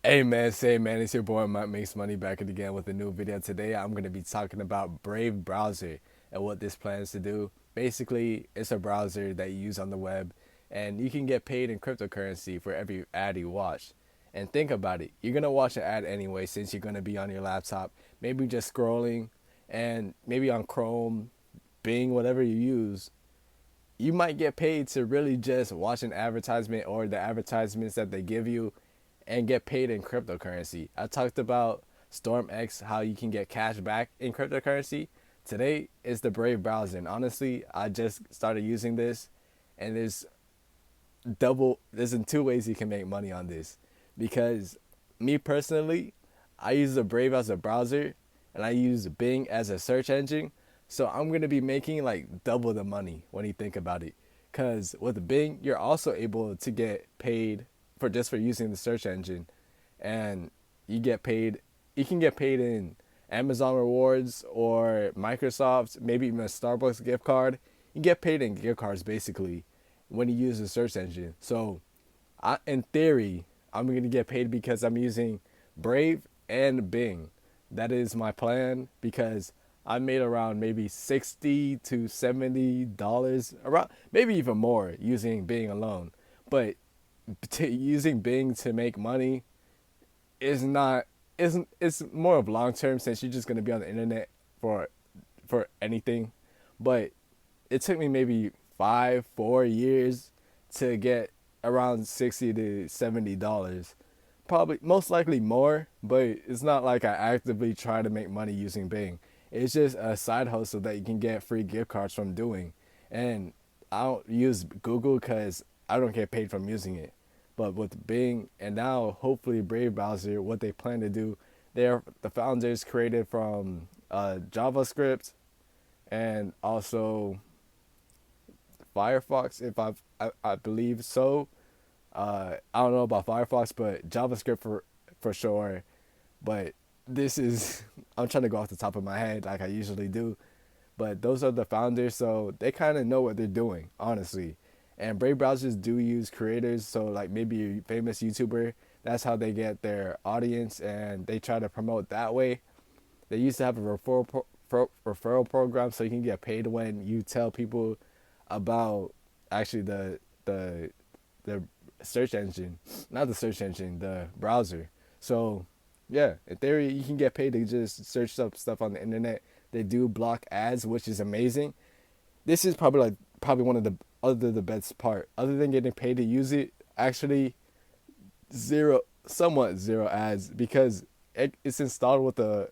Hey man, say man, it's your boy Mike Makes Money back again with a new video. Today I'm going to be talking about Brave browser and what this plans to do. Basically, it's a browser that you use on the web and you can get paid in cryptocurrency for every ad you watch. And think about it, you're going to watch an ad anyway since you're going to be on your laptop, maybe just scrolling and maybe on Chrome, Bing, whatever you use. You might get paid to really just watch an advertisement or the advertisements that they give you and get paid in cryptocurrency. I talked about StormX, how you can get cash back in cryptocurrency. Today is the Brave browser, and honestly, I just started using this, and there's in two ways you can make money on this. Because me personally, I use the Brave as a browser, and I use Bing as a search engine. So I'm gonna be making like double the money when you think about it. Cause with Bing, you're also able to get paid for just for using the search engine, and you get paid. You can get paid in Amazon rewards or Microsoft, maybe even a Starbucks gift card. You get paid in gift cards basically when you use the search engine. So, in theory, I'm gonna get paid because I'm using Brave and Bing. That is my plan because I made around maybe $60 to $70, around maybe even more using Bing alone. But using Bing to make money is not isn't it's more of long term since you're just gonna be on the internet for anything. But it took me maybe 4 years to get around $60 to $70. Probably most likely more, but it's not like I actively try to make money using Bing. It's just a side hustle that you can get free gift cards from doing. And I don't use Google because I don't get paid from using it. But with Bing and now hopefully Brave browser, what they plan to do, they're the founders created from JavaScript and also Firefox, if I believe so. I don't know about Firefox, but JavaScript for sure. But this is I'm trying to go off the top of my head like I usually do. But those are the founders, so they kind of know what they're doing, honestly. And Brave browsers do use creators, so like maybe a famous YouTuber, that's how they get their audience, and they try to promote that way. They used to have a referral program, so you can get paid when you tell people about actually the search engine, not the search engine, the browser. So yeah, in theory, you can get paid to just search up stuff on the internet. They do block ads, which is amazing. This is probably one of the best part. Other than getting paid to use it, actually somewhat zero ads because it's installed with a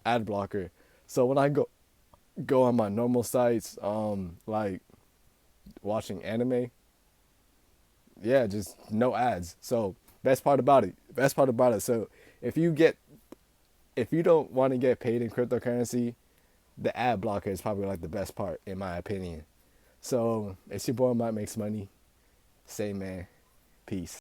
ad blocker. So when I go on my normal sites, like watching anime, yeah, just no ads. So best part about it. So if you get if you don't want to get paid in cryptocurrency, the ad blocker is probably like the best part in my opinion. So it's your boy Mike Makes Money. Say man, peace.